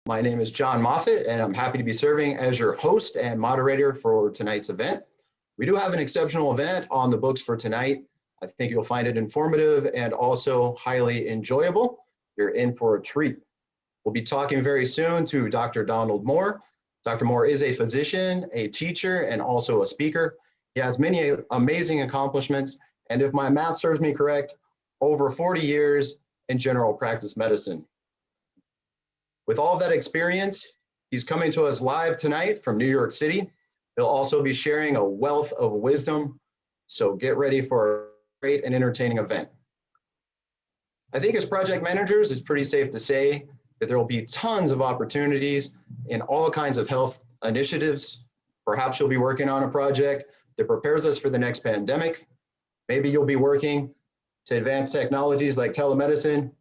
My name is John Moffett, and I'm happy to be serving as your host and moderator for tonight's event. We do have an exceptional event on the books for tonight. I think you'll find it informative and also highly enjoyable. You're in for a treat. We'll be talking very soon to Dr. Donald Moore. Dr. Moore is a physician, a teacher, and also a speaker. He has many amazing accomplishments, and if my math serves me correct, over 40 years in general practice medicine. With all of that experience, he's coming to us live tonight from New York City. He'll also be sharing a wealth of wisdom, so get ready for a great and entertaining event. I think as project managers, it's pretty safe to say that there will be tons of opportunities in all kinds of health initiatives. Perhaps you'll be working on a project that prepares us for the next pandemic. Maybe you'll be working to advance technologies like telemedicine,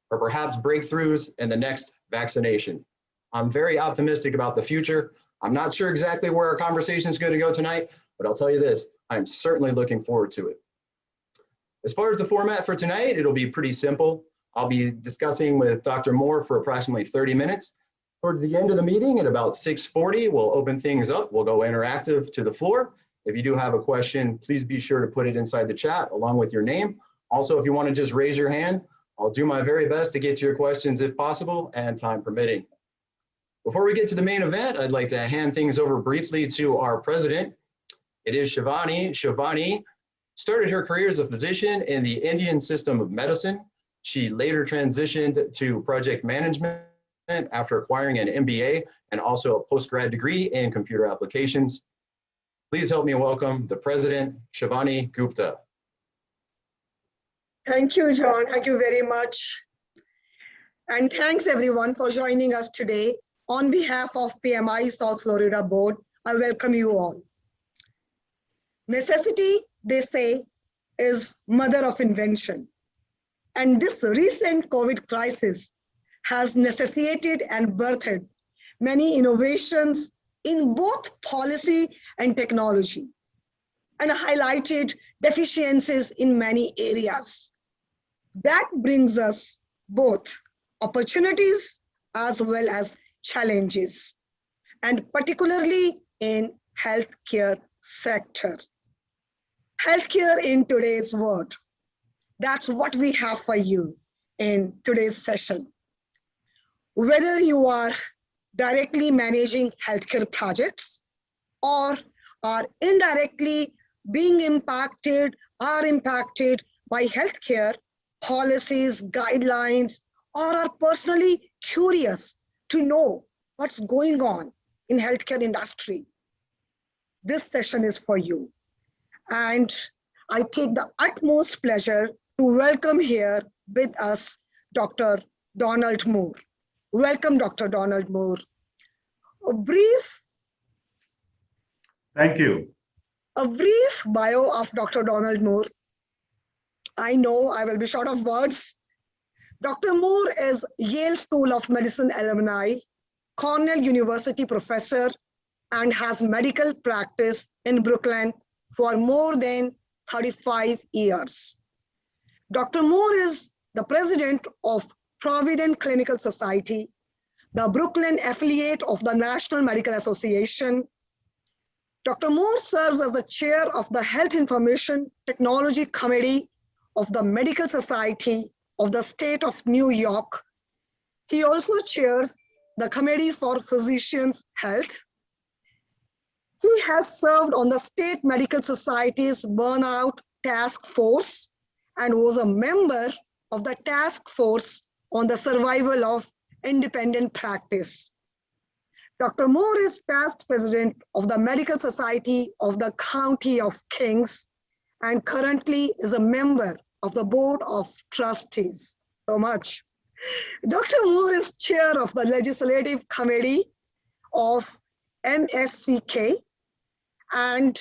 or perhaps breakthroughs in the next vaccination. I'm very optimistic about the future. I'm not sure exactly where our conversation is going to go tonight, but I'll tell you this, I'm certainly looking forward to it. As far as the format for tonight, it'll be pretty simple. I'll be discussing with Dr. Moore for approximately 30 minutes. Towards the end of the meeting at about 6:40, we'll open things up. We'll go interactive to the floor. If you do have a question, please be sure to put it inside the chat along with your name. Also, if you want to just raise your hand, I'll do my very best to get to your questions if possible and time permitting. Before we get to the main event, I'd like to hand things over briefly to our president. It is Shivani. Shivani started her career as a physician in the Indian system of medicine. She later transitioned to project management after acquiring an MBA and also a postgrad degree in computer applications. Please help me welcome the president, Shivani Gupta. Thank you, John. Thank you very much. And thanks everyone for joining us today. On behalf of PMI South Florida Board, I welcome you all. Necessity, they say, is mother of invention. And this recent COVID crisis has necessitated and birthed many innovations in both policy and technology, and highlighted deficiencies in many areas. That brings us both opportunities as well as challenges, and particularly in healthcare sector. Healthcare in today's world. That's what we have for you in today's session. Whether you are directly managing healthcare projects or are indirectly being impacted by healthcare policies, guidelines, or are personally curious to know what's going on in healthcare industry, this session is for you. And I take the utmost pleasure to welcome here with us Dr. Donald Moore. Welcome, Dr. Donald Moore. A brief bio of Dr. Donald Moore. I know I will be short of words. Dr. Moore is Yale School of Medicine alumni, Cornell University professor, and has medical practice in Brooklyn for more than 35 years. Dr. Moore is the president of Provident Clinical Society, the Brooklyn affiliate of the National Medical Association. Dr. Moore serves as the chair of the Health Information Technology Committee of the Medical Society of the State of New York. He also chairs the Committee for Physicians' Health. He has served on the State Medical Society's Burnout Task Force and was a member of the Task Force on the Survival of Independent Practice. Dr. Moore is past president of the Medical Society of the County of Kings and currently is a member of the Board of Trustees. So much. Dr. Moore is chair of the Legislative Committee of MSCK and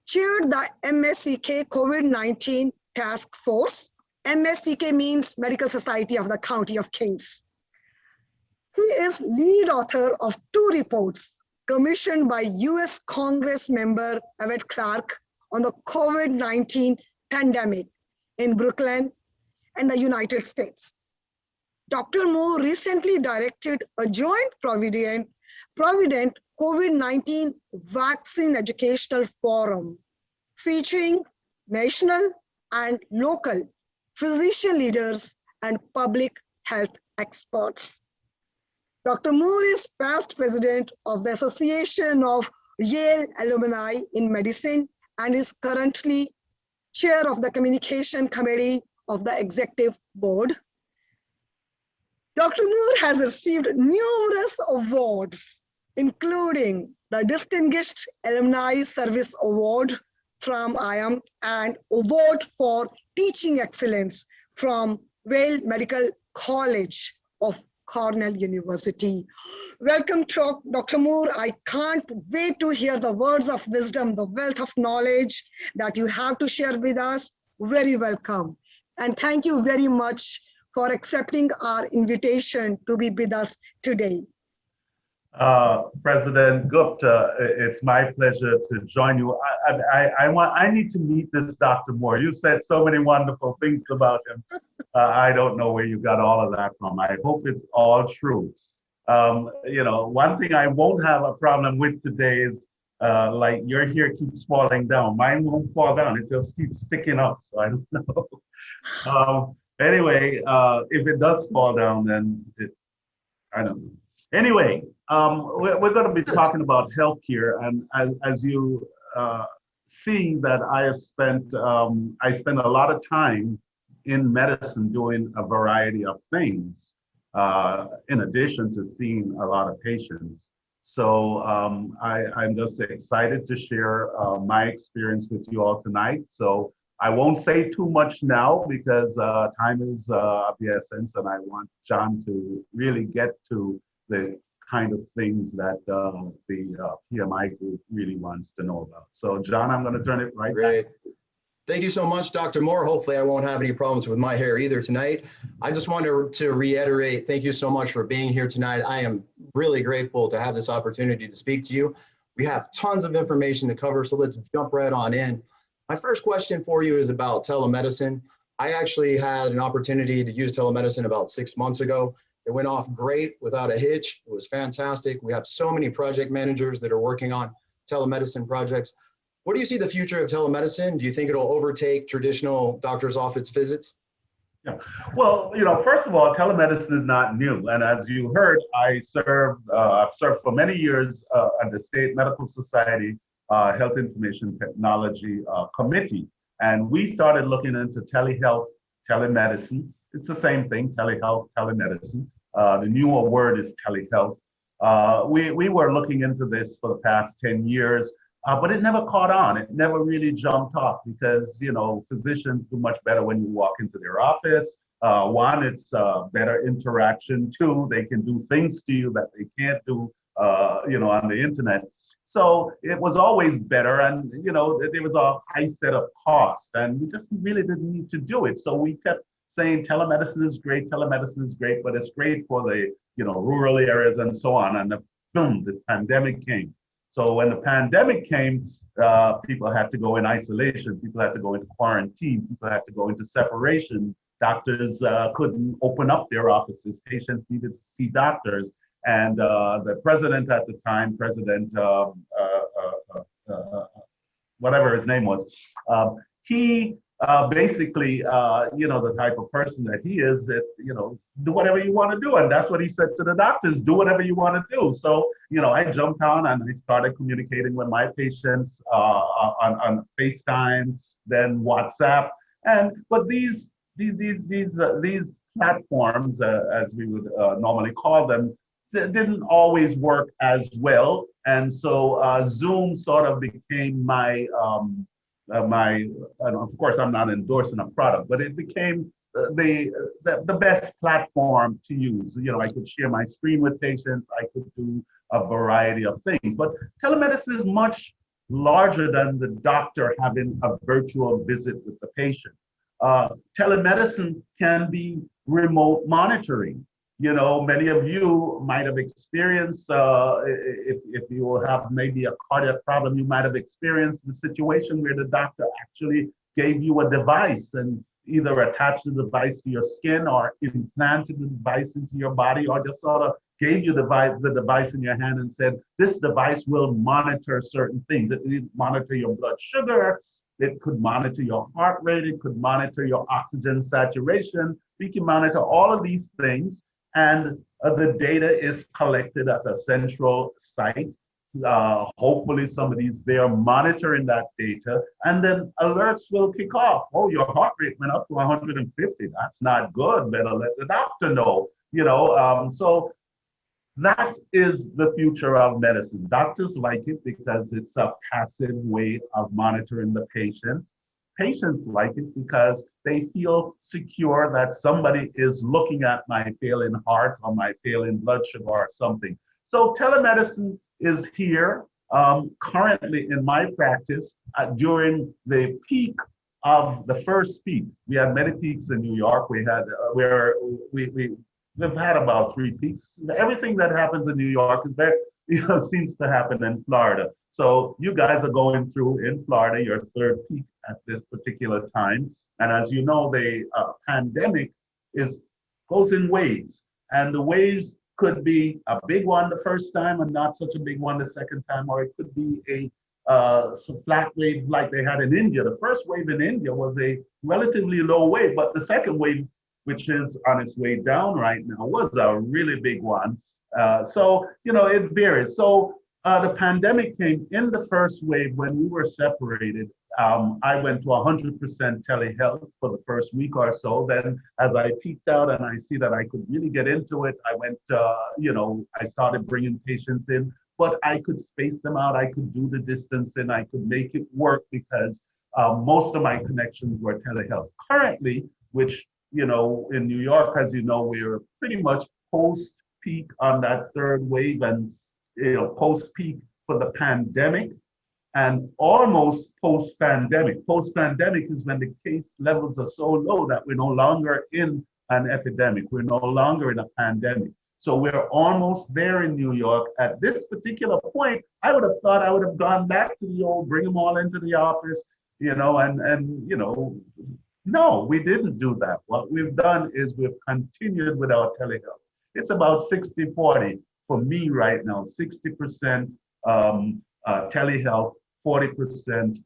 chaired the MSCK COVID-19 Task Force. MSCK means Medical Society of the County of Kings. He is lead author of 2 reports commissioned by US Congress member Yvette Clarke on the COVID-19 pandemic in Brooklyn and the United States. Dr. Moore recently directed a joint Provident COVID-19 Vaccine Educational Forum featuring national and local physician leaders and public health experts. Dr. Moore is past president of the Association of Yale Alumni in Medicine and is currently chair of the Communication Committee of the Executive Board. Dr. Moore has received numerous awards, including the Distinguished Alumni Service Award from IAM and Award for Teaching Excellence from Yale Medical College of Cornell University. Welcome, Dr. Moore. I can't wait to hear the words of wisdom, the wealth of knowledge that you have to share with us. Very welcome. And thank you very much for accepting our invitation to be with us today. President Gupta, it's my pleasure to join you. I need to meet this Dr. Moore. You said so many wonderful things about him. I don't know where you got all of that from. I hope it's all true. One thing I won't have a problem with today is like your hair keeps falling down. Mine won't fall down. It just keeps sticking up. So I don't know. Anyway, if it does fall down, then I don't know. Anyway, we're going to be talking about healthcare, and as you see that I spent a lot of time in medicine doing a variety of things, in addition to seeing a lot of patients. So I'm just excited to share my experience with you all tonight. So I won't say too much now because time is of the essence, and I want John to really get to the kind of things that the PMI group really wants to know about. So John, I'm going to turn it right Great. back. Thank you so much, Dr. Moore. Hopefully I won't have any problems with my hair either tonight. I just wanted to reiterate, thank you so much for being here tonight. I am really grateful to have this opportunity to speak to you. We have tons of information to cover, so let's jump right on in. My first question for you is about telemedicine. I actually had an opportunity to use telemedicine about 6 months ago. It went off great without a hitch. It was fantastic. We have so many project managers that are working on telemedicine projects. What do you see the future of telemedicine? Do you think it'll overtake traditional doctor's office visits? Yeah. Well, first of all, telemedicine is not new. And as you heard, I've served for many years at the State Medical Society Health Information Technology Committee. And we started looking into telehealth, telemedicine. It's the same thing, telehealth, telemedicine. The newer word is telehealth. We were looking into this for the past 10 years. But it never caught on. It never really jumped off because, physicians do much better when you walk into their office. One, it's better interaction. Two, they can do things to you that they can't do, on the internet. So it was always better. And, there was a high set of cost and we just really didn't need to do it. So we kept saying telemedicine is great, but it's great for the, rural areas and so on. And boom, the pandemic came. So when the pandemic came, people had to go in isolation, people had to go into quarantine, people had to go into separation. Doctors couldn't open up their offices, patients needed to see doctors. And the president at the time, whatever his name was, he basically, the type of person that he is, that, do whatever you want to do. And that's what he said to the doctors, do whatever you want to do. So, I jumped on and I started communicating with my patients on FaceTime, then WhatsApp. But these platforms, as we would normally call them, didn't always work as well. And so Zoom sort of became my, of course, I'm not endorsing a product, but it became the best platform to use. I could share my screen with patients. I could do a variety of things. But telemedicine is much larger than the doctor having a virtual visit with the patient. Telemedicine can be remote monitoring. Many of you might have experienced, if you have maybe a cardiac problem, you might have experienced the situation where the doctor actually gave you a device and either attached the device to your skin or implanted the device into your body, or just sort of gave you the device in your hand and said, this device will monitor certain things. It will monitor your blood sugar, it could monitor your heart rate, it could monitor your oxygen saturation. We can monitor all of these things, and the data is collected at a central site. Hopefully somebody's there monitoring that data, and then alerts will kick off. Oh, your heart rate went up to 150. That's not good. Better let the doctor know. So that is the future of medicine. Doctors like it because it's a passive way of monitoring the patients. Patients like it because they feel secure that somebody is looking at my failing heart or my failing blood sugar or something. So telemedicine is here currently in my practice during the peak of the first peak. We had many peaks in New York. We had where we've had about 3 peaks. Everything that happens in New York is there, seems to happen in Florida. So you guys are going through in Florida your 3rd peak at this particular time. And as you know, the pandemic goes in waves, and the waves could be a big one the first time and not such a big one the second time, or it could be a flat wave like they had in India. The first wave in India was a relatively low wave, but the second wave, which is on its way down right now, was a really big one. So, it varies. So the pandemic came in the first wave when we were separated. I went to 100% telehealth for the first week or so. Then as I peaked out and I see that I could really get into it, I went, I started bringing patients in, but I could space them out. I could do the distancing. I could make it work because most of my connections were telehealth. Currently, which, in New York, as you know, we're pretty much post-peak on that 3rd wave and, post-peak for the pandemic and almost post-pandemic. Post-pandemic is when the case levels are so low that we're no longer in an epidemic. We're no longer in a pandemic. So we're almost there in New York. At this particular point, I would have thought I would have gone back to the old, bring them all into the office, no, we didn't do that. What we've done is we've continued with our telehealth. It's about 60-40 for me right now, 60% telehealth, 40%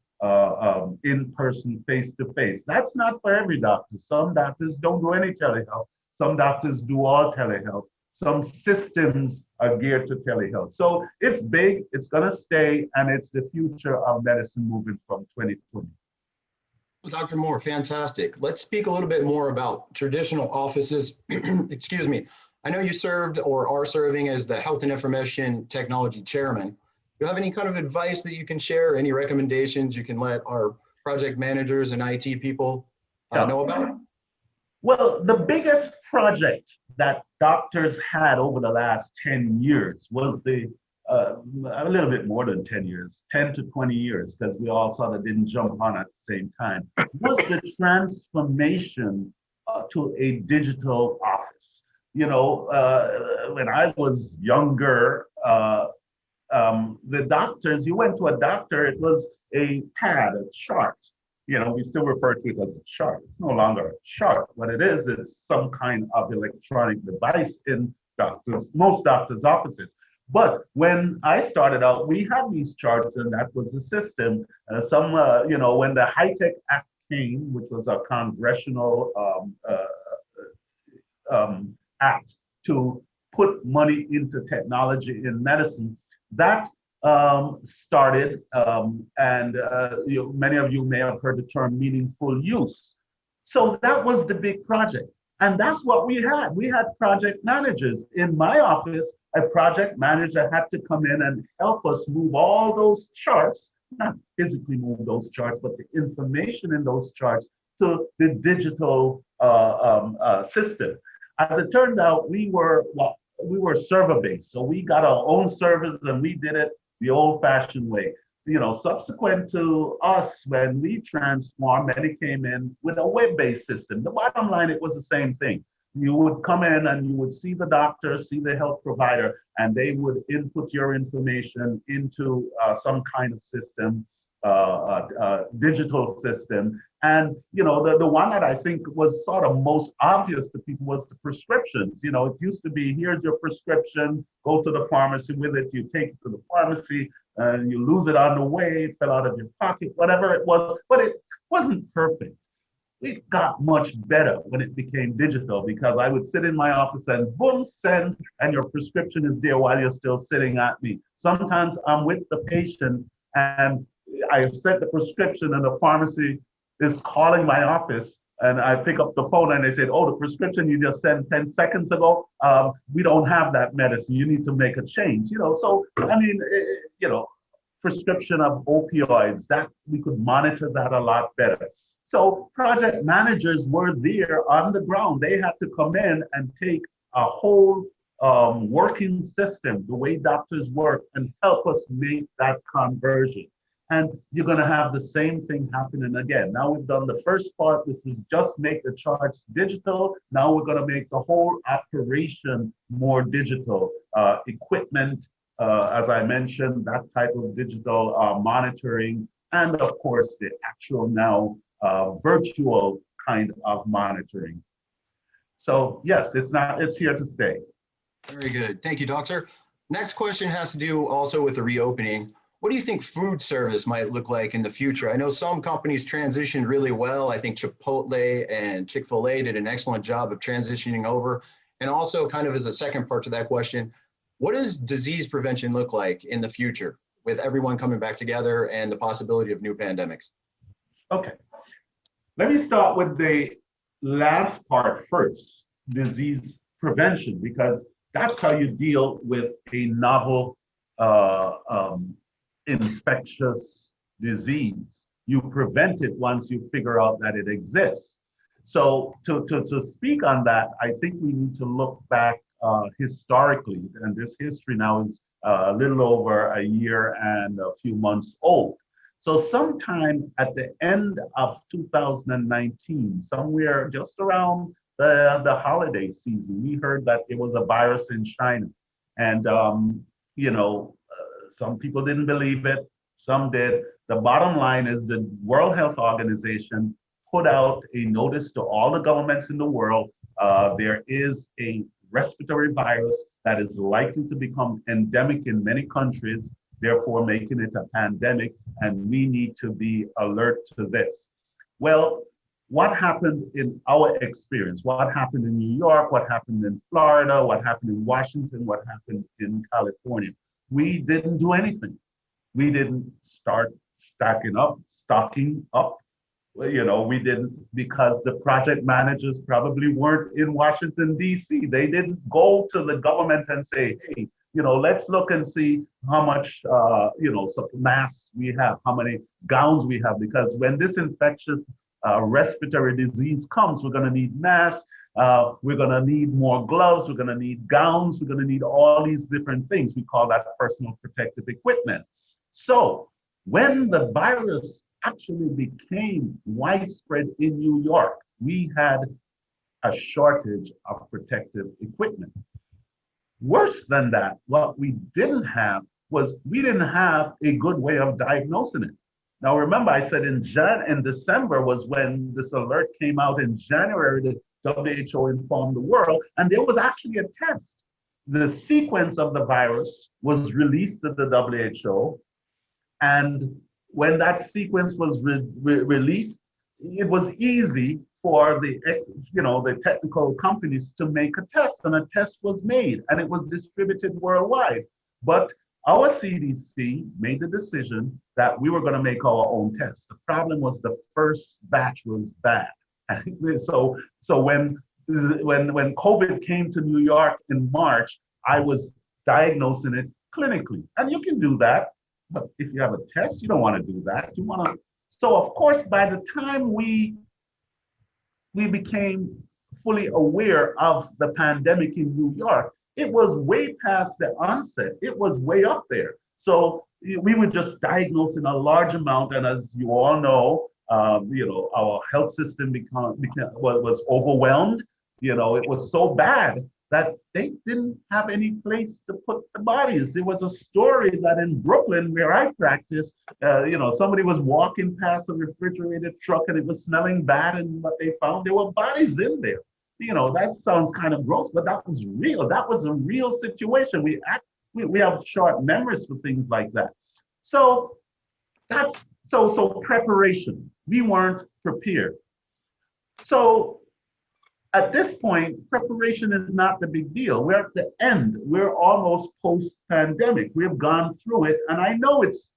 in-person, face-to-face. That's not for every doctor. Some doctors don't do any telehealth. Some doctors do all telehealth. Some systems are geared to telehealth. So it's big, it's gonna stay, and it's the future of medicine moving from 2020. Well, Dr. Moore, fantastic. Let's speak a little bit more about traditional offices. Excuse me. I know you served or are serving as the Health and Information Technology Chairman. Do you have any kind of advice that you can share? Any recommendations you can let our project managers and IT people know about? Well, the biggest project that doctors had over the last 10 years was a little bit more than 10 years, 10 to 20 years, because we all sort of didn't jump on at the same time, was the transformation to a digital office. When I was younger, the doctors, you went to a doctor, it was a pad, a chart. We still refer to it as a chart. It's no longer a chart. What it is, it's some kind of electronic device in most doctors' offices. But when I started out, we had these charts, and that was the system. When the High-Tech Act came, which was a congressional act to put money into technology in medicine, that started, and many of you may have heard the term meaningful use. So that was the big project. And that's what we had. We had project managers. In my office, a project manager had to come in and help us move all those charts, not physically move those charts, but the information in those charts to the digital system. As it turned out, we were server-based. So we got our own servers and we did it the old-fashioned way. Subsequent to us, when we transformed, many came in with a web-based system. The bottom line, it was the same thing. You would come in and you would see the doctor, see the health provider, and they would input your information into some kind of system. digital system. And, the one that I think was sort of most obvious to people was the prescriptions. It used to be, here's your prescription, go to the pharmacy with it, you take it to the pharmacy, and you lose it on the way, it fell out of your pocket, whatever it was, but it wasn't perfect. It got much better when it became digital because I would sit in my office and boom, send, and your prescription is there while you're still sitting at me. Sometimes I'm with the patient and I've sent the prescription and the pharmacy is calling my office and I pick up the phone and they said, oh, the prescription you just sent 10 seconds ago, we don't have that medicine. You need to make a change. So, I mean, prescription of opioids, that we could monitor that a lot better. So project managers were there on the ground. They had to come in and take a whole working system, the way doctors work, and help us make that conversion. And you're going to have the same thing happening again. Now we've done the first part, which was just make the charts digital. Now we're going to make the whole operation more digital. Equipment, as I mentioned, that type of digital monitoring, and of course, the actual now virtual kind of monitoring. So yes, it's here to stay. Very good. Thank you, Doctor. Next question has to do also with the reopening. What do you think food service might look like in the future? I know some companies transitioned really well. I think Chipotle and Chick-fil-A did an excellent job of transitioning over. And also kind of as a second part to that question, what does disease prevention look like in the future with everyone coming back together and the possibility of new pandemics? Okay. Let me start with the last part first, disease prevention, because that's how you deal with a novel infectious disease. You prevent it once you figure out that it exists. So to speak on that, I think we need to look back historically, and this history now is a little over a year and a few months old. So sometime at the end of 2019, somewhere just around the holiday season, we heard that there was a virus in China. And, some people didn't believe it, some did. The bottom line is the World Health Organization put out a notice to all the governments in the world. There is a respiratory virus that is likely to become endemic in many countries, therefore making it a pandemic, and we need to be alert to this. Well, what happened in our experience? What happened in New York? What happened in Florida? What happened in Washington? What happened in California? We didn't do anything. We didn't start stocking up. We didn't, because the project managers probably weren't in Washington, D.C. They didn't go to the government and say, hey, let's look and see how much, masks we have, how many gowns we have, because when this infectious respiratory disease comes, we're going to need masks, we're going to need more gloves, we're going to need gowns, we're going to need all these different things. We call that personal protective equipment. So when the virus actually became widespread in New York, we had a shortage of protective equipment. Worse than that, what we didn't have was we didn't have a good way of diagnosing it. Now, remember, I said in December was when this alert came out. In January, the WHO informed the world, and there was actually a test. The sequence of the virus was released to the WHO, and when that sequence was released, it was easy for the technical companies to make a test, and a test was made, and it was distributed worldwide. But our CDC made the decision that we were going to make our own tests. The problem was the first batch was bad. So when COVID came to New York in March, I was diagnosing it clinically, and you can do that. But if you have a test, you don't want to do that. You want to. So of course, by the time we became fully aware of the pandemic in New York, it was way past the onset. It was way up there. So we were just diagnosing a large amount, and as you all know, our health system was overwhelmed. It was so bad that they didn't have any place to put the bodies. There was a story that in Brooklyn, where I practice, somebody was walking past a refrigerated truck and it was smelling bad, and what they found, there were bodies in there. That sounds kind of gross, but that was real. That was a real situation. We have short memories for things like that. So that's so preparation. We weren't prepared. So at this point, preparation is not the big deal. We're at the end. We're almost post-pandemic. We've gone through it, and I know it's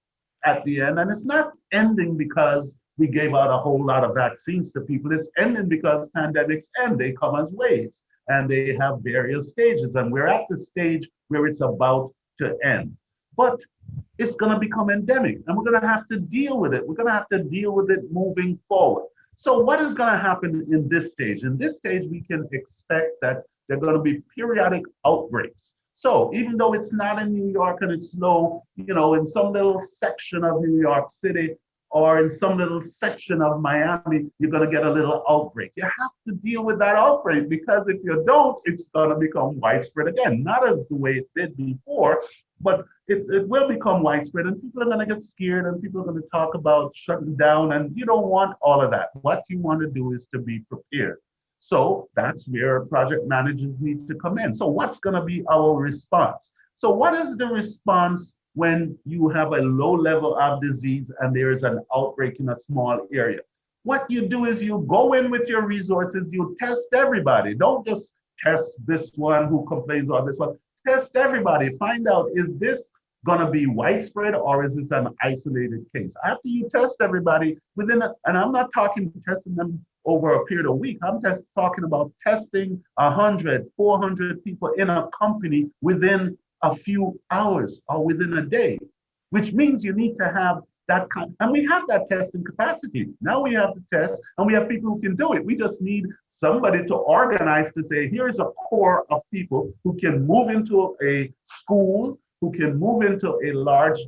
at the end, and it's not ending because we gave out a whole lot of vaccines to people. It's ending because pandemics end. They come as waves, and they have various stages, and we're at the stage where it's about to end. But it's going to become endemic, and we're going to have to deal with it. We're going to have to deal with it moving forward. So what is going to happen in this stage? In this stage, we can expect that there are going to be periodic outbreaks. So even though it's not in New York and it's low, in some little section of New York City or in some little section of Miami, you're going to get a little outbreak. You have to deal with that outbreak, because if you don't, it's going to become widespread again. Not as the way it did before, but it will become widespread, and people are going to get scared, and people are going to talk about shutting down, and you don't want all of that. What you want to do is to be prepared. So that's where project managers need to come in. So what's going to be our response? So what is the response when you have a low level of disease and there is an outbreak in a small area? What you do is you go in with your resources, you test everybody. Don't just test this one who complains or this one. Test everybody. Find out, is this going to be widespread or is this an isolated case? After you test everybody and I'm not talking testing them over a period of weeks, I'm just talking about testing 100, 400 people in a company within a few hours or within a day, which means you need to have that kind, and we have that testing capacity. Now we have the test and we have people who can do it. We just need somebody to organize to say, here's a core of people who can move into a school, who can move into a large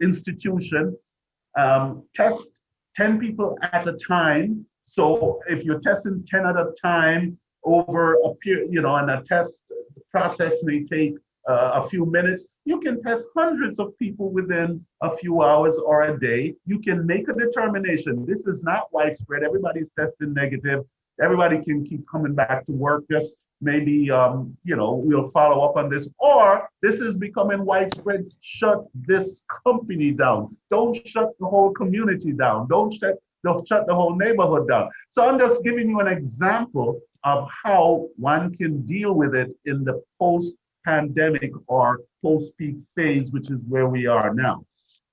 institution, test 10 people at a time. So if you're testing 10 at a time over a period, and a test process may take a few minutes, you can test hundreds of people within a few hours or a day. You can make a determination. This is not widespread. Everybody's testing negative. Everybody can keep coming back to work. Just maybe, we'll follow up on this. Or this is becoming widespread. Shut this company down. Don't shut the whole community down. Don't shut the whole neighborhood down. So I'm just giving you an example of how one can deal with it in the post-pandemic or post-peak phase, which is where we are now.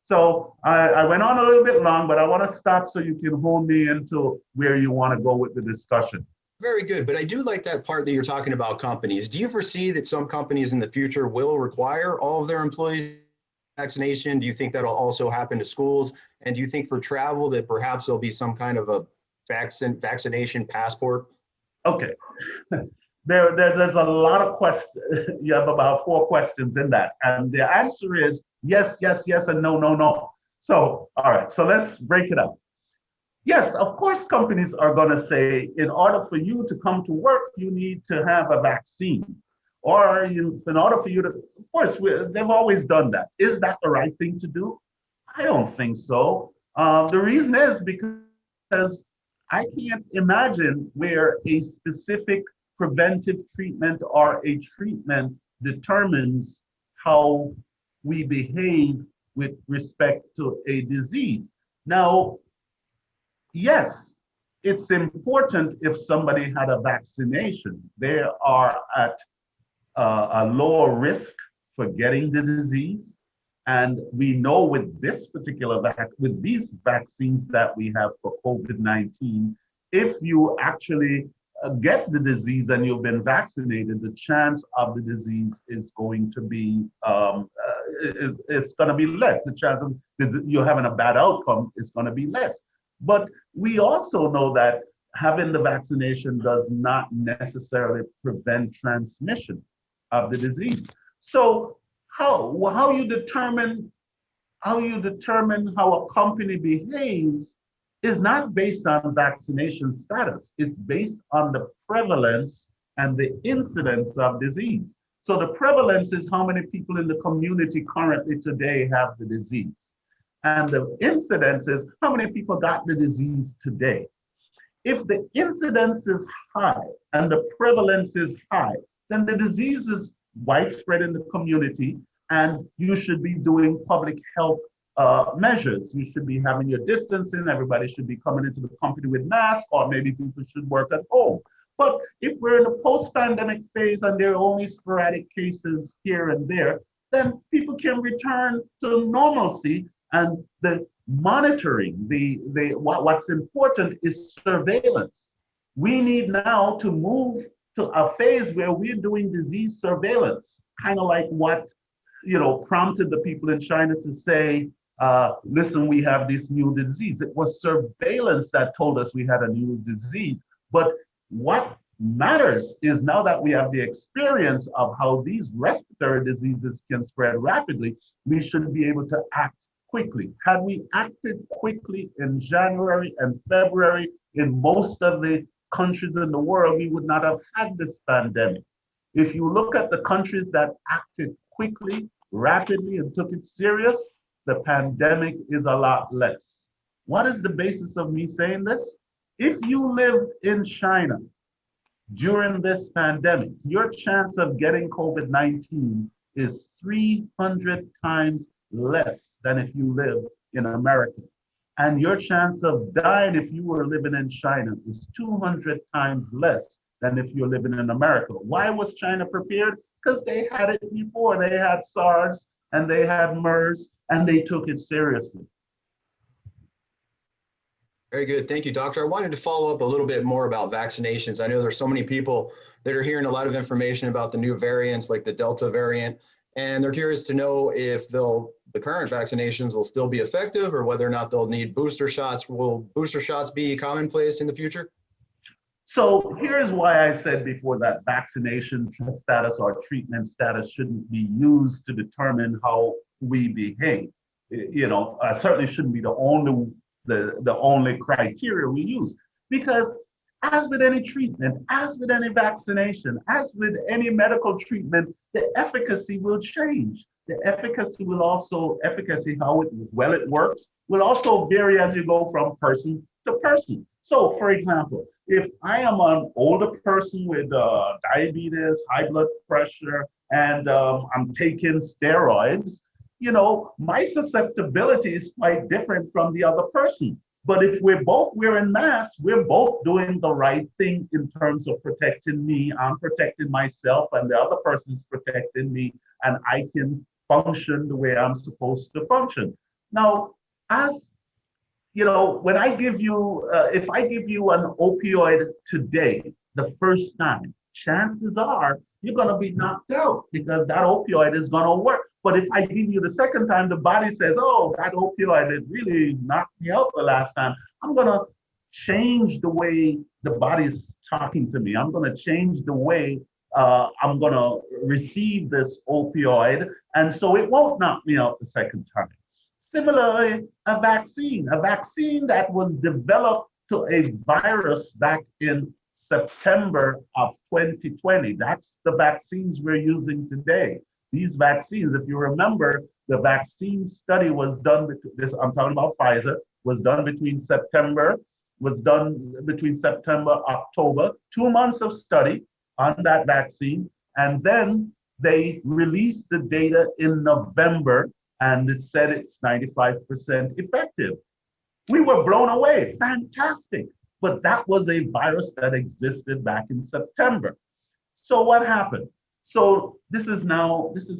So I went on a little bit long, but I want to stop so you can hone me into where you want to go with the discussion. Very good, but I do like that part that you're talking about companies. Do you foresee that some companies in the future will require all of their employees vaccination? Do you think that'll also happen to schools? And do you think for travel that perhaps there'll be some kind of a vaccination passport? Okay. There's a lot of questions. You have about 4 questions in that. And the answer is yes, yes, yes, and no, no, no. So, all right, so let's break it up. Yes, of course, companies are going to say, in order for you to come to work, you need to have a vaccine. Or in order for you to, of course, they've always done that. Is that the right thing to do? I don't think so. The reason is because I can't imagine where a specific preventive treatment or a treatment determines how we behave with respect to a disease. Now, yes, it's important if somebody had a vaccination. They are at a lower risk for getting the disease. And we know with this particular with these vaccines that we have for COVID-19, if you actually get the disease and you've been vaccinated, the chance of the disease is going to be it's going to be less. The chance of you having a bad outcome is going to be less. But we also know that having the vaccination does not necessarily prevent transmission of the disease. So how you determine how a company behaves is not based on vaccination status. It's based on the prevalence and the incidence of disease. So the prevalence is how many people in the community currently today have the disease. And the incidence is how many people got the disease today. If the incidence is high and the prevalence is high, then the disease is widespread in the community, and you should be doing public health measures. You should be having your distancing. Everybody should be coming into the company with masks, or maybe people should work at home. But if we're in a post-pandemic phase and there are only sporadic cases here and there, then people can return to normalcy, and the monitoring, what's important is surveillance. We need now to move to a phase where we're doing disease surveillance, kind of like what prompted the people in China to say, listen, we have this new disease. It was surveillance that told us we had a new disease. But what matters is now that we have the experience of how these respiratory diseases can spread rapidly, we should be able to act quickly. Had we acted quickly in January and February in most of the countries in the world, we would not have had this pandemic. If you look at the countries that acted quickly, rapidly, and took it serious, the pandemic is a lot less. What is the basis of me saying this? If you lived in China during this pandemic, your chance of getting COVID-19 is 300 times less than if you live in America. And your chance of dying if you were living in China is 200 times less than if you're living in America. Why was China prepared? Because they had it before. They had SARS and they had MERS, and they took it seriously. Very good. Thank you, Doctor. I wanted to follow up a little bit more about vaccinations. I know there's so many people that are hearing a lot of information about the new variants like the Delta variant, and they're curious to know if the current vaccinations will still be effective or whether or not they'll need booster shots. Will booster shots be commonplace in the future? So here's why I said before that vaccination status or treatment status shouldn't be used to determine how we behave. Certainly shouldn't be the only criteria we use, because as with any treatment, as with any vaccination, as with any medical treatment, the efficacy will change. The efficacy how well it works will also vary as you go from person to person. So for example, if I am an older person with diabetes, high blood pressure, and I'm taking steroids, my susceptibility is quite different from the other person. But if we're both wearing masks, we're both doing the right thing in terms of protecting me. I'm protecting myself, and the other person's protecting me, and I can function the way I'm supposed to function. Now, when I give you, if I give you an opioid today, the first time, chances are you're going to be knocked out because that opioid is going to work. But if I give you the second time, the body says, oh, that opioid, it really knocked me out the last time. I'm going to change the way the body's talking to me. I'm going to change the way I'm going to receive this opioid. And so it won't knock me out the second time. Similarly, a vaccine that was developed to a virus back in September of 2020. That's the vaccines we're using today. These vaccines, if you remember, the vaccine study was done, I'm talking about Pfizer, was done between September, October, 2 months of study on that vaccine. And then they released the data in November, and it said it's 95% effective. We were blown away, fantastic. But that was a virus that existed back in September. So what happened? So this is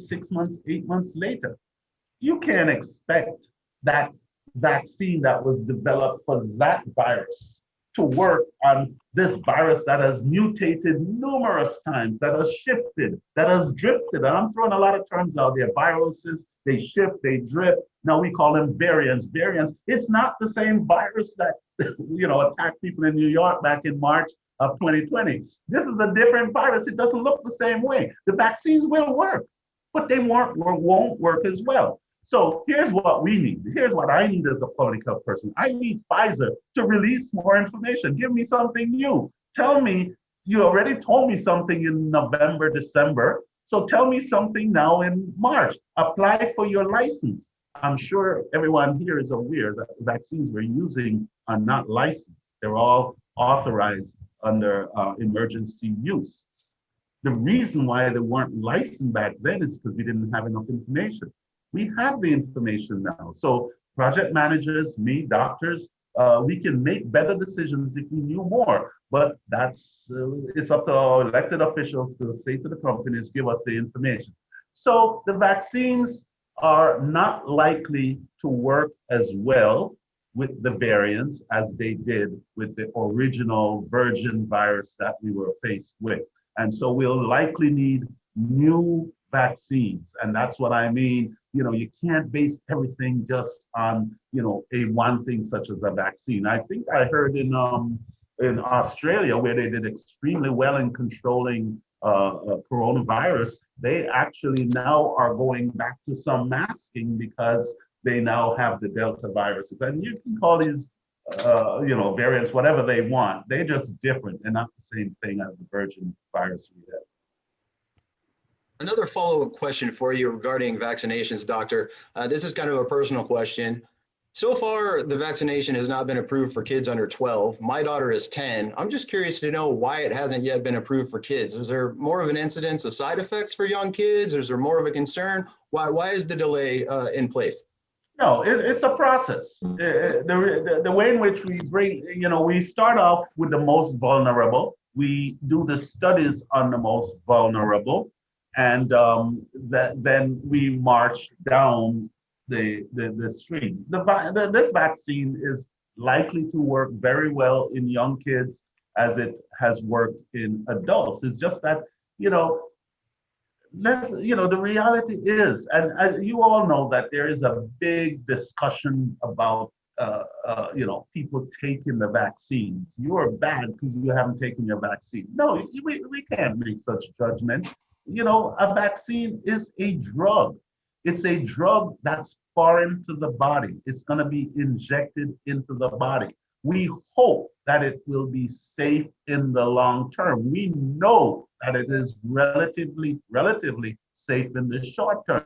6 months, 8 months later. You can't expect that vaccine that was developed for that virus to work on this virus that has mutated numerous times, that has shifted, that has drifted. And I'm throwing a lot of terms out there. Viruses, they shift, they drift. Now we call them variants. It's not the same virus that attacked people in New York back in March of 2020. This is a different virus. It doesn't look the same way. The vaccines will work, but they won't work as well. So here's what we need. Here's what I need as a public health person. I need Pfizer to release more information. Give me something new. Tell me you already told me something in November, December. So tell me something now in March. Apply for your license. I'm sure everyone here is aware that the vaccines we're using are not licensed. They're all authorized under emergency use. The reason why they weren't licensed back then is because we didn't have enough information. We have the information now. So project managers, me, doctors, we can make better decisions if we knew more. But it's up to our elected officials to say to the companies, give us the information. So the vaccines are not likely to work as well with the variants as they did with the original virgin virus that we were faced with. And so we'll likely need new vaccines. And that's what I mean. You can't base everything just on, a one thing such as a vaccine. I think I heard in Australia, where they did extremely well in controlling coronavirus, they actually now are going back to some masking because they now have the Delta viruses. And you can call these variants, whatever they want. They're just different. They're not the same thing as the virgin virus we had. Another follow-up question for you regarding vaccinations, doctor. This is kind of a personal question. So far, the vaccination has not been approved for kids under 12. My daughter is 10. I'm just curious to know why it hasn't yet been approved for kids. Is there more of an incidence of side effects for young kids? Is there more of a concern? Why is the delay in place? No, it's a process. The way in which we bring, we start off with the most vulnerable. We do the studies on the most vulnerable, and then we march down the stream. This vaccine is likely to work very well in young kids as it has worked in adults. It's just that, the reality is, and you all know that there is a big discussion about, people taking the vaccines. You are bad because you haven't taken your vaccine. No, we can't make such judgment. A vaccine is a drug. It's a drug that's foreign to the body. It's going to be injected into the body. We hope that it will be safe in the long term. We know that it is relatively safe in the short term.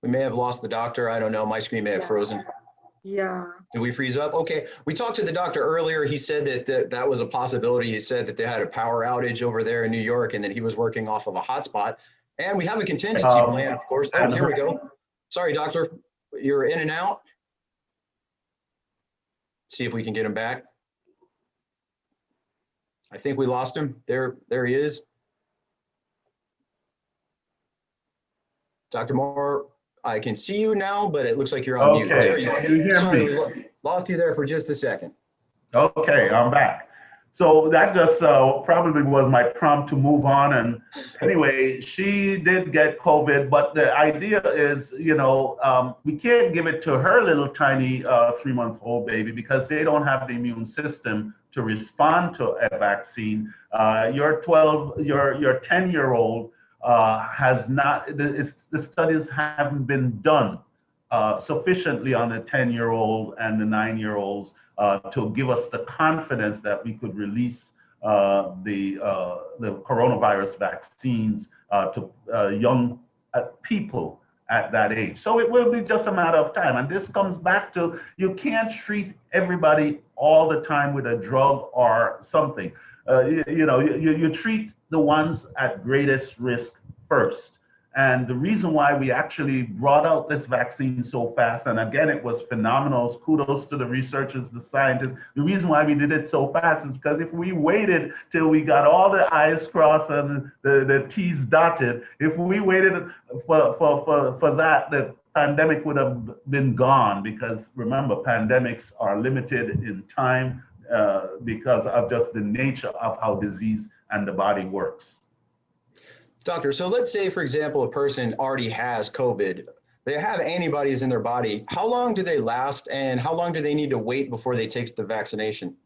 We may have lost the doctor. I don't know. My screen may have frozen. Yeah. Did we freeze up? Okay. We talked to the doctor earlier. He said that was a possibility. He said that they had a power outage over there in New York and that he was working off of a hotspot. And we have a contingency plan, of course. Oh, here we go. Sorry, doctor. You're in and out. See if we can get him back. I think we lost him. There he is. Dr. Moore, I can see you now, but it looks like you're on mute. There you are. You hear Sorry, me? we lost you there for just a second. Okay, I'm back. So that just probably was my prompt to move on. And anyway, she did get COVID, but the idea is, we can't give it to her little tiny 3-month-old baby because they don't have the immune system to respond to a vaccine. Your 10-year-old has not, the studies haven't been done sufficiently on the 10-year-old and the 9-year-olds to give us the confidence that we could release the coronavirus vaccines to young people at that age. So it will be just a matter of time. And this comes back to, you can't treat everybody all the time with a drug or something. You treat the ones at greatest risk first. And the reason why we actually brought out this vaccine so fast, and again, it was phenomenal. Kudos to the researchers, the scientists. The reason why we did it so fast is because if we waited till we got all the I's crossed and the T's dotted, if we waited for that, the pandemic would have been gone, because remember, pandemics are limited in time because of just the nature of how disease and the body works. Doctor, so let's say, for example, a person already has COVID. They have antibodies in their body. How long do they last, and how long do they need to wait before they take the vaccination?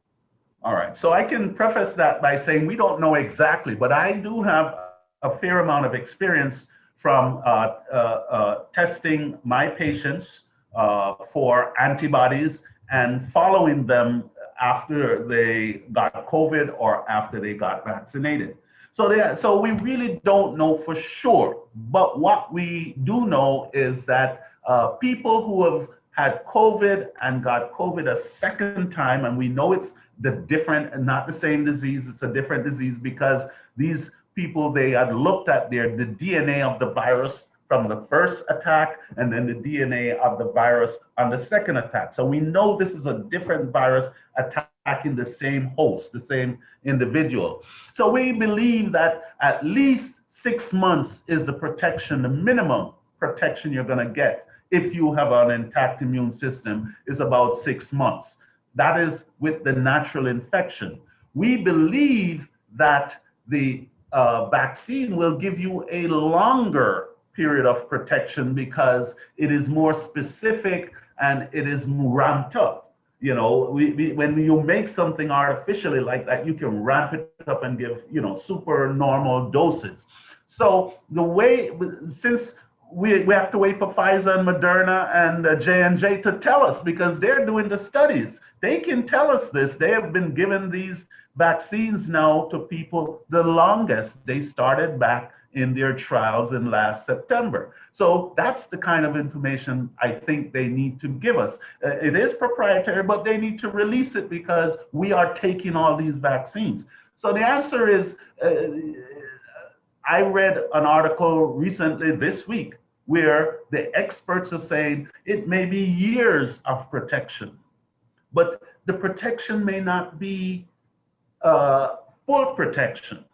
All right. So I can preface that by saying we don't know exactly, but I do have a fair amount of experience from testing my patients for antibodies and following them after they got COVID or after they got vaccinated. So we really don't know for sure. But what we do know is that people who have had COVID and got COVID a second time, and we know it's the different and not the same disease, it's a different disease because these people, they had looked at the DNA of the virus from the first attack and then the DNA of the virus on the second attack. So we know this is a different virus attacking the same host, the same individual. So we believe that at least 6 months is the protection, the minimum protection you're going to get if you have an intact immune system is about 6 months. That is with the natural infection. We believe that the vaccine will give you a longer period of protection because it is more specific and it is ramped up. You know, when you make something artificially like that, you can ramp it up and give, super normal doses. So the way, since we have to wait for Pfizer and Moderna and J&J to tell us because they're doing the studies. They can tell us this. They have been given these vaccines now to people the longest. They started back in their trials in last September. So that's the kind of information I think they need to give us. It is proprietary, but they need to release it because we are taking all these vaccines. So the answer is, I read an article recently this week where the experts are saying it may be years of protection, but the protection may not be full protection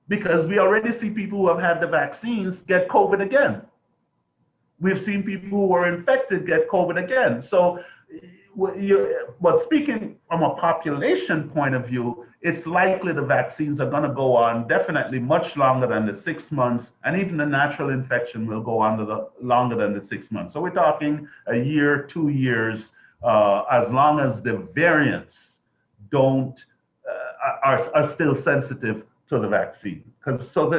because we already see people who have had the vaccines get COVID again. We've seen people who were infected get COVID again. So, but speaking from a population point of view, it's likely the vaccines are going to go on definitely much longer than the 6 months, and even the natural infection will go on longer than the 6 months. So we're talking a year, 2 years, as long as the variants don't are still sensitive to the vaccine. Because so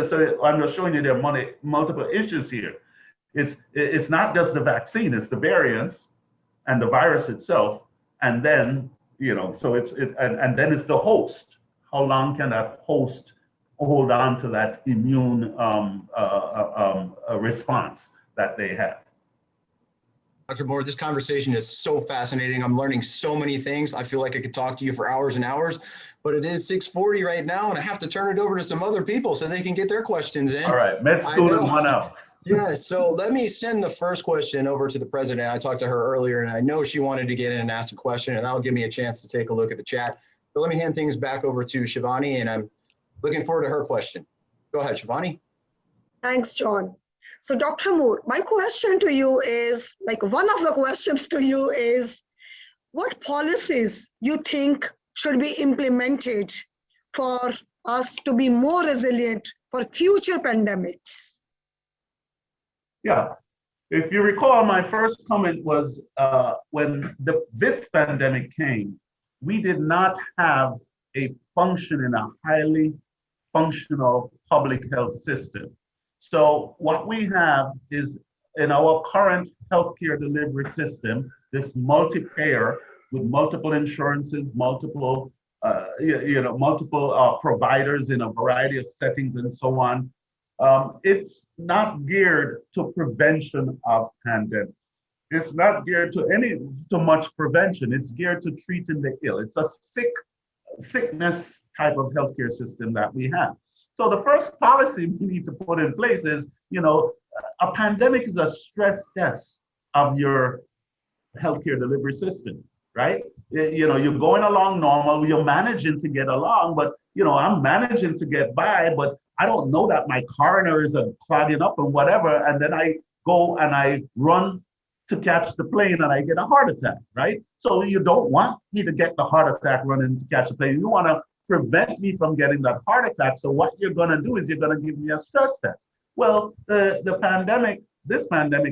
I'm just showing you there are multiple issues here. It's not just the vaccine; it's the variants and the virus itself, and then and then it's the host. How long can that host hold on to that immune response that they have? Dr. Moore, this conversation is so fascinating. I'm learning so many things. I feel like I could talk to you for hours and hours, but it is 6:40 right now, and I have to turn it over to some other people so they can get their questions in. All right, med student 1 out. Yeah, so let me send the first question over to the president. I talked to her earlier, and I know she wanted to get in and ask a question, and that'll give me a chance to take a look at the chat. But let me hand things back over to Shivani, and I'm looking forward to her question. Go ahead, Shivani. Thanks, John. So Dr. Moore, my question to you is, one of the questions to you is, what policies you think should be implemented for us to be more resilient for future pandemics? Yeah, if you recall, my first comment was when this pandemic came, we did not have a highly functional public health system. So what we have is in our current healthcare delivery system, this multi-payer with multiple insurances, multiple providers in a variety of settings and so on. It's not geared to prevention of pandemics. It's not geared to much prevention. It's geared to treating the ill. It's a sickness type of healthcare system that we have. So the first policy we need to put in place is, a pandemic is a stress test of your healthcare delivery system, right? You're going along normal, you're managing to get along, but I'm managing to get by, but I don't know that my coronaries are clogging up and whatever, and then I go and I run to catch the plane and I get a heart attack, right? So you don't want me to get the heart attack running to catch the plane. You want to prevent me from getting that heart attack. So what you're going to do is you're going to give me a stress test. Well, this pandemic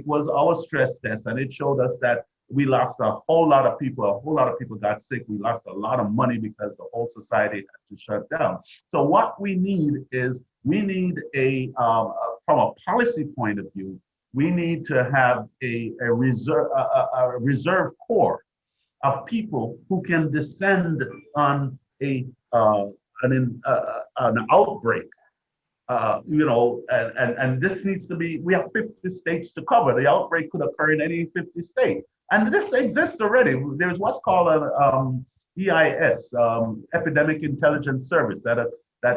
was our stress test, and it showed us that we lost a whole lot of people. A whole lot of people got sick. We lost a lot of money because the whole society had to shut down. So what we need is from a policy point of view, we need to have a reserve corps of people who can descend on an outbreak. And this needs to be, we have 50 states to cover. The outbreak could occur in any 50 states. And this exists already. There's what's called an EIS, Epidemic Intelligence Service, that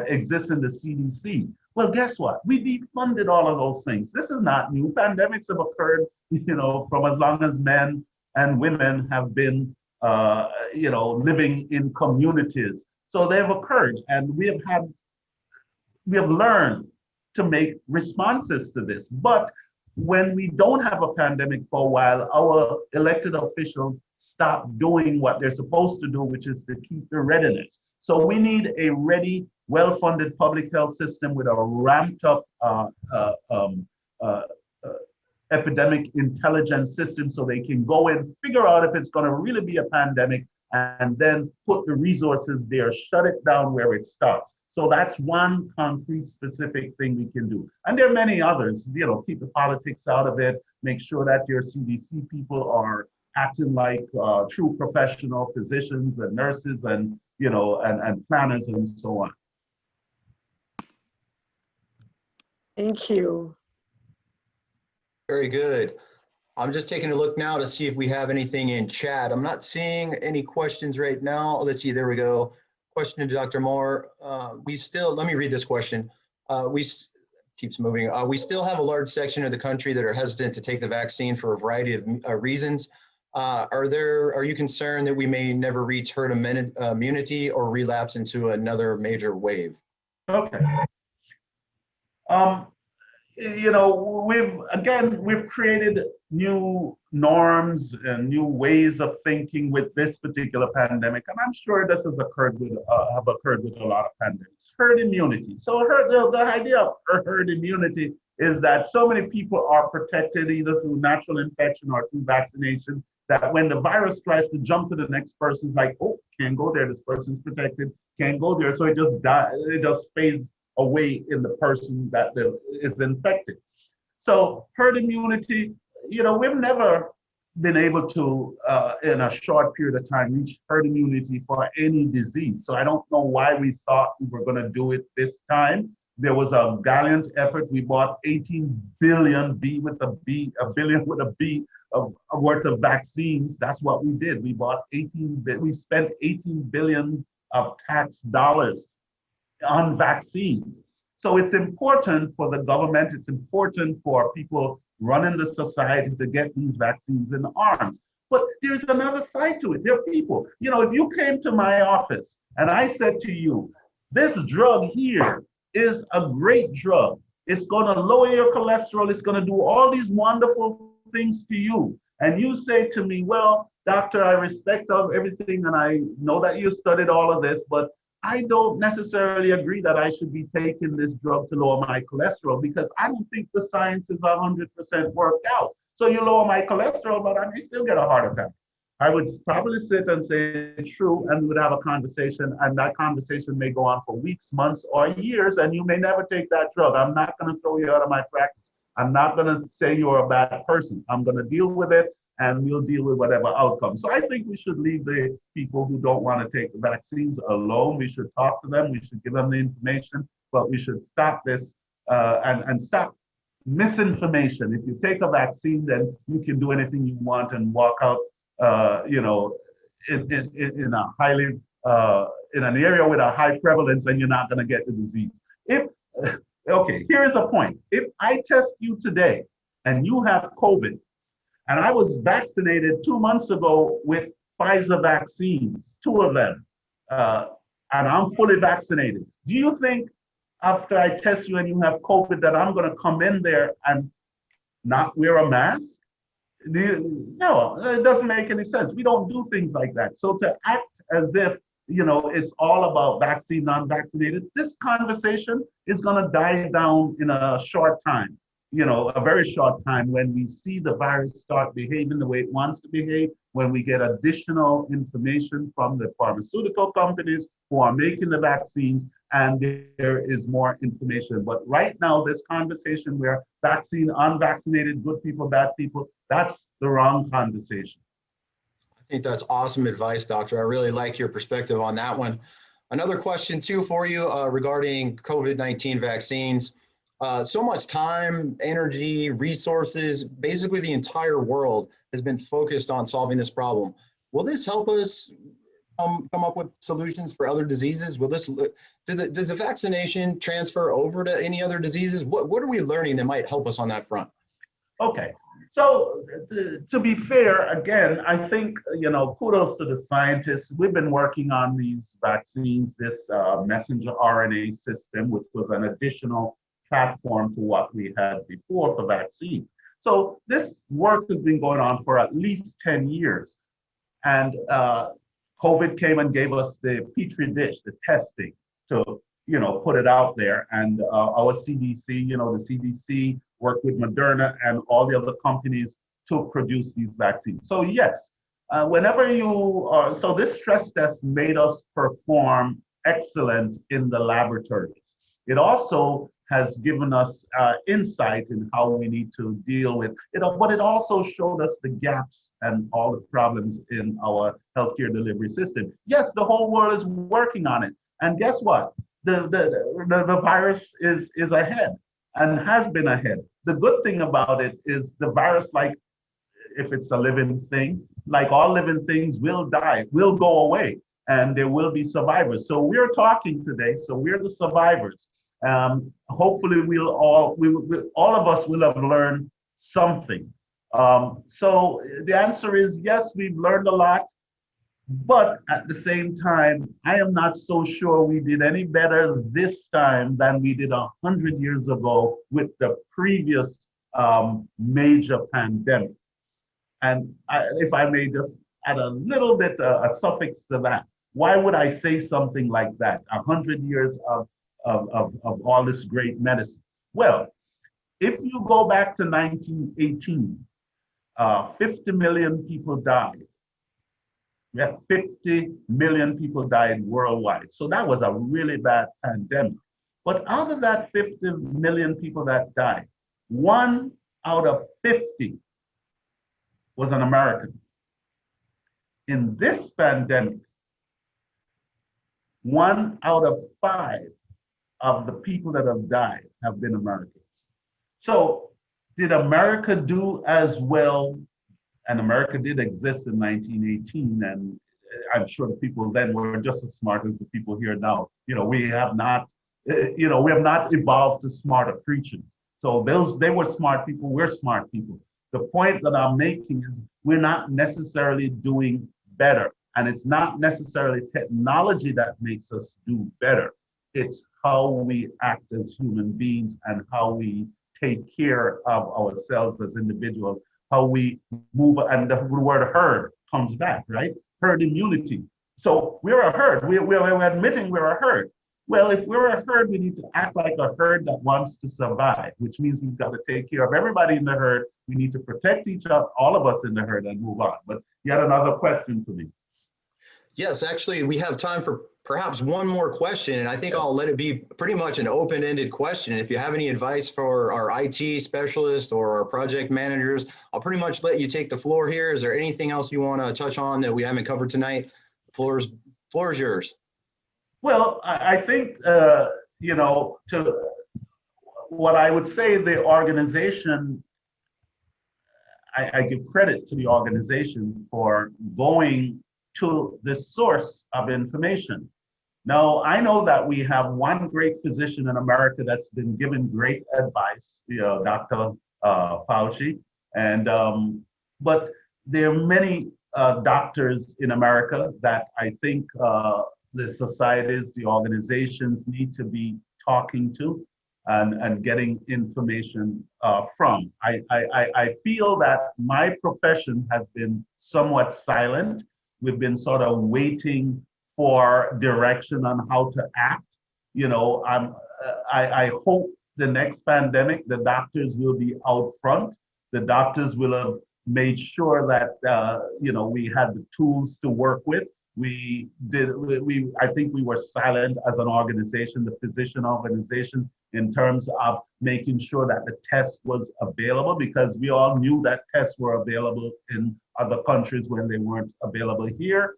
exists in the CDC. Well, guess what? We defunded all of those things. This is not new. Pandemics have occurred, from as long as men and women have been, living in communities. So they've occurred, and we have learned to make responses to this. But when we don't have a pandemic for a while, our elected officials stop doing what they're supposed to do, which is to keep the readiness. So we need a ready, well-funded public health system with a ramped up epidemic intelligence system so they can go and figure out if it's going to really be a pandemic and then put the resources there, shut it down where it starts. So that's one concrete, specific thing we can do. And there are many others, keep the politics out of it, make sure that your CDC people are acting like true professional physicians and nurses and planners and so on. Thank you. Very good. I'm just taking a look now to see if we have anything in chat. I'm not seeing any questions right now. Let's see, there we go. Question to Dr. Moore. Let me read this question. Keeps moving. We still have a large section of the country that are hesitant to take the vaccine for a variety of reasons. Are you concerned that we may never reach herd immunity or relapse into another major wave? Okay. We've created new norms and new ways of thinking with this particular pandemic, and I'm sure this has occurred with a lot of pandemics. Herd immunity. So the idea of herd immunity is that so many people are protected either through natural infection or through vaccination that when the virus tries to jump to the next person, it's like, oh, can't go there. This person's protected, can't go there. So it just dies. It just fades away in the person that is infected. So herd immunity, we've never been able to, in a short period of time, reach herd immunity for any disease. So I don't know why we thought we were going to do it this time. There was a gallant effort. We bought 18 billion, a billion with a B, of worth of vaccines. That's what we did. We spent 18 billion of tax dollars on vaccines. So it's important for the government, it's important for people running the society to get these vaccines in arms. But there's another side to it. There are people, if you came to my office and I said to you, this drug here is a great drug. It's going to lower your cholesterol. It's going to do all these wonderful things to you. And you say to me, well, doctor, I respect everything and I know that you studied all of this, but I don't necessarily agree that I should be taking this drug to lower my cholesterol because I don't think the science is 100% worked out. So you lower my cholesterol, but I may still get a heart attack. I would probably sit and say true, and we would have a conversation, and that conversation may go on for weeks, months, or years, and you may never take that drug. I'm not going to throw you out of my practice. I'm not going to say you're a bad person. I'm going to deal with it, and we'll deal with whatever outcome. So I think we should leave the people who don't want to take the vaccines alone. We should talk to them. We should give them the information, but we should stop this and stop misinformation. If you take a vaccine, then you can do anything you want and walk out, in a highly, in an area with a high prevalence, and you're not going to get the disease. Okay, here's a point. If I test you today and you have COVID, and I was vaccinated 2 months ago with Pfizer vaccines, 2 of them, and I'm fully vaccinated. Do you think after I test you and you have COVID that I'm going to come in there and not wear a mask? No, it doesn't make any sense. We don't do things like that. So to act as if, it's all about vaccine, non-vaccinated, this conversation is going to die down in a short time. a very short time, when we see the virus start behaving the way it wants to behave, when we get additional information from the pharmaceutical companies who are making the vaccines, and there is more information. But right now, this conversation where vaccine, unvaccinated, good people, bad people, that's the wrong conversation. I think that's awesome advice, Doctor. I really like your perspective on that one. Another question too for you regarding COVID-19 vaccines. So much time, energy, resources, basically the entire world has been focused on solving this problem. Will this help us come up with solutions for other diseases? Will this, does the vaccination transfer over to any other diseases? What are we learning that might help us on that front? Okay, so to be fair, again, I think, kudos to the scientists. We've been working on these vaccines, this messenger RNA system, which was an additional platform to what we had before for vaccines. So this work has been going on for at least 10 years. And COVID came and gave us the petri dish, the testing to, put it out there. And our CDC, the CDC worked with Moderna and all the other companies to produce these vaccines. So yes, whenever so this stress test made us perform excellent in the laboratories. It also has given us insight in how we need to deal with it, but it also showed us the gaps and all the problems in our healthcare delivery system. Yes, the whole world is working on it. And guess what? The virus is ahead and has been ahead. The good thing about it is the virus, like if it's a living thing, like all living things, will die, will go away, and there will be survivors. So we're talking today, so we're the survivors. Hopefully all of us will have learned something. So the answer is yes, we've learned a lot, but at the same time, I am not so sure we did any better this time than we did 100 years ago with the previous major pandemic. And if I may just add a little bit, a suffix to that, why would I say something like that? 100 years of all this great medicine. Well, if you go back to 1918, 50 million people died. Yeah, 50 million people died worldwide. So that was a really bad pandemic. But out of that 50 million people that died, 1 out of 50 was an American. In this pandemic, 1 out of 5 of the people that have died have been Americans. So did America do as well? And America did exist in 1918, and I'm sure the people then were just as smart as the people here now. We have not evolved to smarter creatures. So they were smart people, we're smart people. The point that I'm making is we're not necessarily doing better. And it's not necessarily technology that makes us do better. It's how we act as human beings and how we take care of ourselves as individuals, how we move, and the word herd comes back, right? Herd immunity. So we're a herd. We're admitting we're a herd. Well, if we're a herd, we need to act like a herd that wants to survive, which means we've got to take care of everybody in the herd. We need to protect each other, all of us in the herd, and move on. But you had another question for me. Yes, actually, we have time for perhaps one more question, and I think I'll let it be pretty much an open-ended question. And if you have any advice for our IT specialist or our project managers, I'll pretty much let you take the floor here. Is there anything else you want to touch on that we haven't covered tonight? The floor is yours. Well, I think, to what I would say, the organization, I give credit to the organization for going to the source of information. Now, I know that we have one great physician in America that's been given great advice, Dr. Fauci, and but there are many doctors in America that I think the societies, the organizations need to be talking to and getting information from. I feel that my profession has been somewhat silent. We've been sort of waiting for direction on how to act. I hope the next pandemic, the doctors will be out front. The doctors will have made sure that we had the tools to work with. I think we were silent as an organization, the physician organizations, in terms of making sure that the test was available, because we all knew that tests were available in other countries when they weren't available here.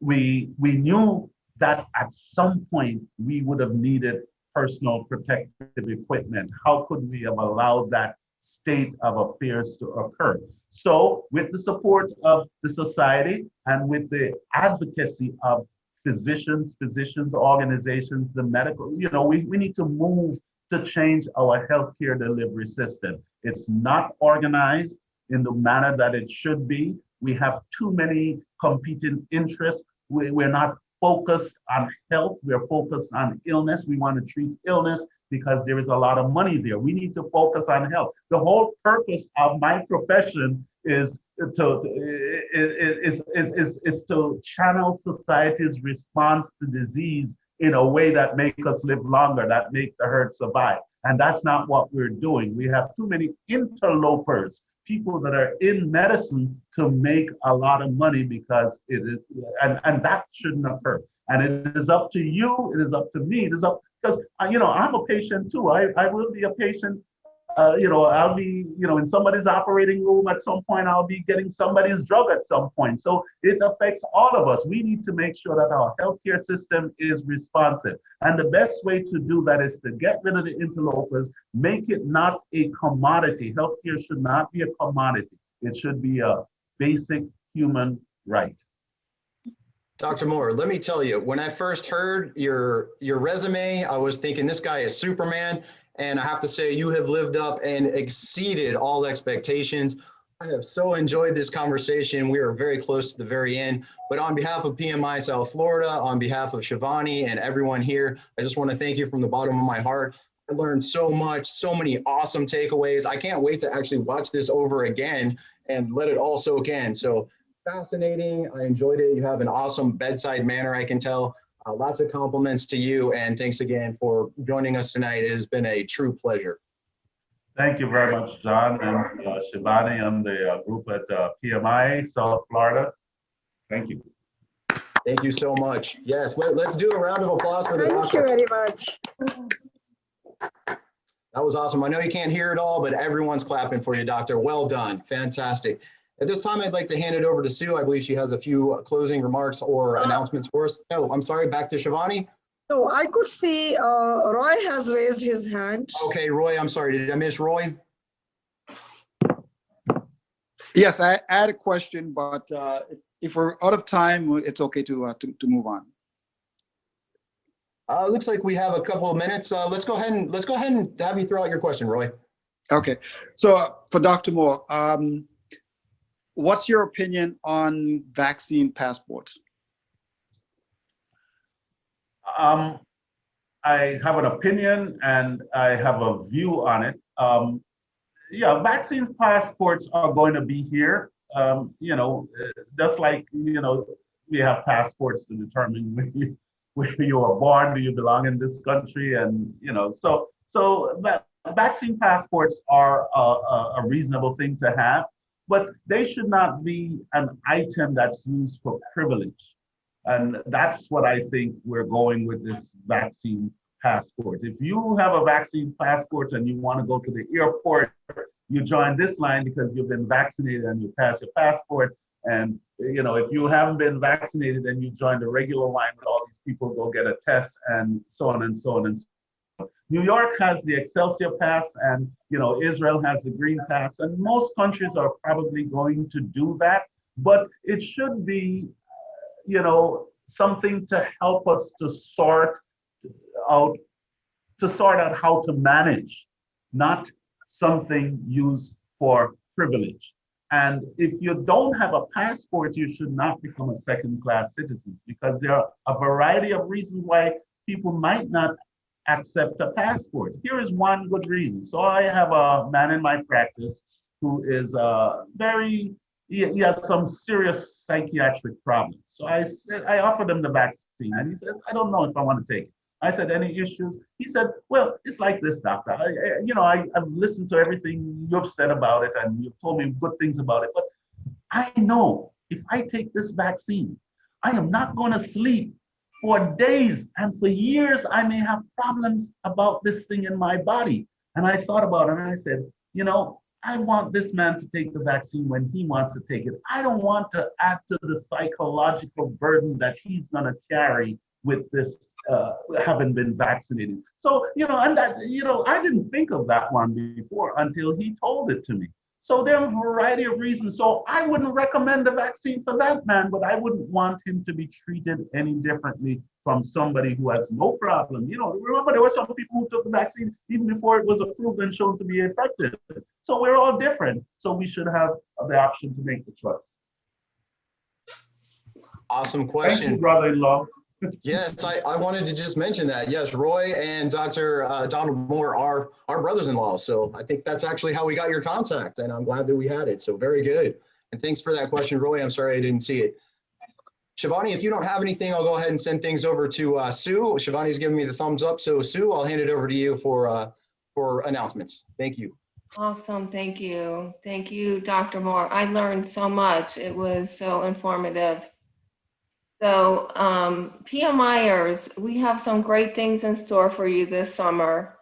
We knew that at some point we would have needed personal protective equipment. How could we have allowed that state of affairs to occur? So with the support of the society and with the advocacy of physicians, organizations, the medical, we need to move to change our healthcare delivery system. It's not organized in the manner that it should be. We have too many competing interests. We're not focused on health. We're focused on illness. We want to treat illness because there is a lot of money there. We need to focus on health. The whole purpose of my profession is to channel society's response to disease in a way that makes us live longer, that makes the herd survive. And that's not what we're doing. We have too many interlopers, people that are in medicine to make a lot of money because it is, and that shouldn't occur. And it is up to you, it is up to me, it is up, because, I'm a patient too. I will be a patient. I'll be, in somebody's operating room at some point. I'll be getting somebody's drug at some point. So it affects all of us. We need to make sure that our healthcare system is responsive. And the best way to do that is to get rid of the interlopers, make it not a commodity. Healthcare should not be a commodity. It should be a basic human right. Dr. Moore, let me tell you, when I first heard your resume, I was thinking this guy is Superman. And I have to say, you have lived up and exceeded all expectations. I have so enjoyed this conversation. We are very close to the very end. But on behalf of PMI South Florida, on behalf of Shivani and everyone here, I just want to thank you from the bottom of my heart. I learned so much, so many awesome takeaways. I can't wait to actually watch this over again and let it all soak in. So fascinating. I enjoyed it. You have an awesome bedside manner, I can tell. Lots of compliments to you, and thanks again for joining us tonight. It has been a true pleasure. Thank you very much, John and Shivani and the group at PMI South Florida. Thank you. Thank you so much. Yes, let's do a round of applause for the doctor. Thank you very much. That was awesome. I know you can't hear it all, but everyone's clapping for you, doctor. Well done. Fantastic. At this time, I'd like to hand it over to Sue. I believe she has a few closing remarks or announcements for us. No, I'm sorry, back to Shivani. No, I could see Roy has raised his hand. Okay, Roy, I'm sorry. Did I miss Roy? Yes, I had a question, but if we're out of time, it's okay to move on. Looks like we have a couple of minutes. Let's go ahead and have you throw out your question, Roy. Okay, so for Dr. Moore, what's your opinion on vaccine passports? I have an opinion and I have a view on it. Yeah, vaccine passports are going to be here. Just like, we have passports to determine where you were born, do you belong in this country? And, so vaccine passports are a reasonable thing to have. But they should not be an item that's used for privilege. And that's what I think we're going with this vaccine passport. If you have a vaccine passport and you want to go to the airport, you join this line because you've been vaccinated and you pass your passport. And if you haven't been vaccinated, then you join the regular line with all these people, go get a test and so on and so on and so on. New York has the Excelsior Pass, and Israel has the Green Pass, and most countries are probably going to do that. But it should be, something to help us to sort out how to manage, not something used for privilege. And if you don't have a passport, you should not become a second-class citizen, because there are a variety of reasons why people might not accept a passport. Here is one good reason. So I have a man in my practice who is he has some serious psychiatric problems. So I offered him the vaccine and he said, I don't know if I want to take it. I said, any issues? He said, well, it's like this, doctor. I've listened to everything you've said about it and you've told me good things about it, but I know if I take this vaccine, I am not going to sleep for days and for years. I may have problems about this thing in my body. And I thought about it and I said, I want this man to take the vaccine when he wants to take it. I don't want to add to the psychological burden that he's going to carry with this having been vaccinated. So, and that, I didn't think of that one before until he told it to me. So there are a variety of reasons. So I wouldn't recommend the vaccine for that man, but I wouldn't want him to be treated any differently from somebody who has no problem. Remember there were some people who took the vaccine even before it was approved and shown to be effective. So we're all different. So we should have the option to make the choice. Awesome question. Thank you, brother-in-law. Yes, I wanted to just mention that. Yes, Roy and Dr. Donald Moore are our brothers-in-law. So I think that's actually how we got your contact, and I'm glad that we had it. So very good. And thanks for that question, Roy. I'm sorry I didn't see it. Shivani, if you don't have anything, I'll go ahead and send things over to Sue. Shivani's giving me the thumbs up. So Sue, I'll hand it over to you for announcements. Thank you. Awesome. Thank you. Thank you, Dr. Moore. I learned so much. It was so informative. So PMIers, we have some great things in store for you this summer.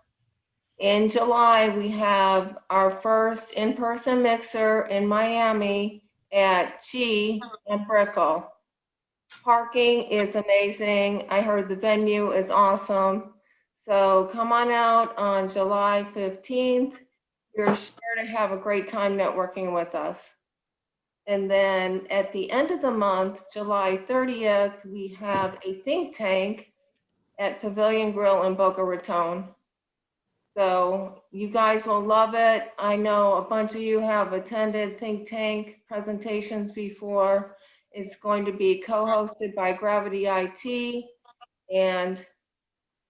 In July, we have our first in-person mixer in Miami at Chi and Brickell. Parking is amazing. I heard the venue is awesome. So come on out on July 15th. You're sure to have a great time networking with us. And then at the end of the month, July 30th, we have a think tank at Pavilion Grill in Boca Raton. So you guys will love it. I know a bunch of you have attended think tank presentations before. It's going to be co-hosted by Gravity IT, and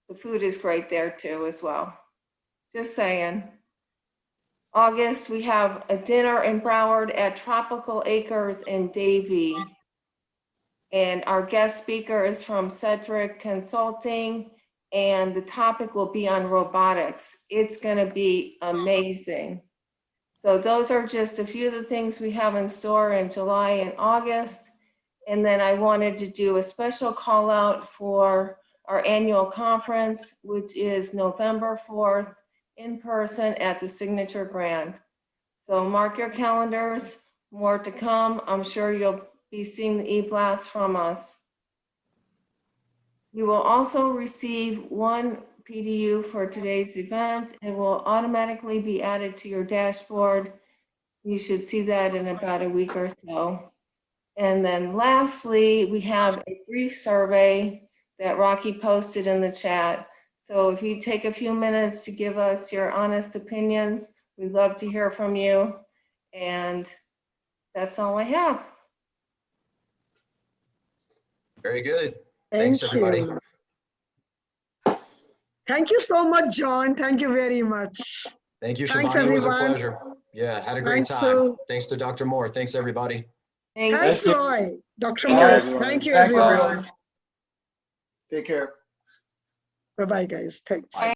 the food is great there too as well. Just saying. August, we have a dinner in Broward at Tropical Acres in Davie. And our guest speaker is from Cedric Consulting, and the topic will be on robotics. It's going to be amazing. So those are just a few of the things we have in store in July and August. And then I wanted to do a special call out for our annual conference, which is November 4th, in person at the Signature Grand. So mark your calendars, more to come. I'm sure you'll be seeing the e-blast from us. You will also receive one PDU for today's event. It will automatically be added to your dashboard. You should see that in about a week or so. And then lastly, we have a brief survey that Rocky posted in the chat. So if you take a few minutes to give us your honest opinions, we'd love to hear from you. And that's all I have. Very good. Thanks, everybody. Thank you so much, John. Thank you very much. Thank you, Thanks, Shivani. It was a everyone. pleasure. Yeah, had a great Thanks, time. Sue. Thanks to Dr. Moore. Thanks, everybody. Thanks, you. Roy. Dr. Bye, Moore. everyone. Thank you, Thanks, everyone. everyone. Take care. Bye-bye, guys. Thanks.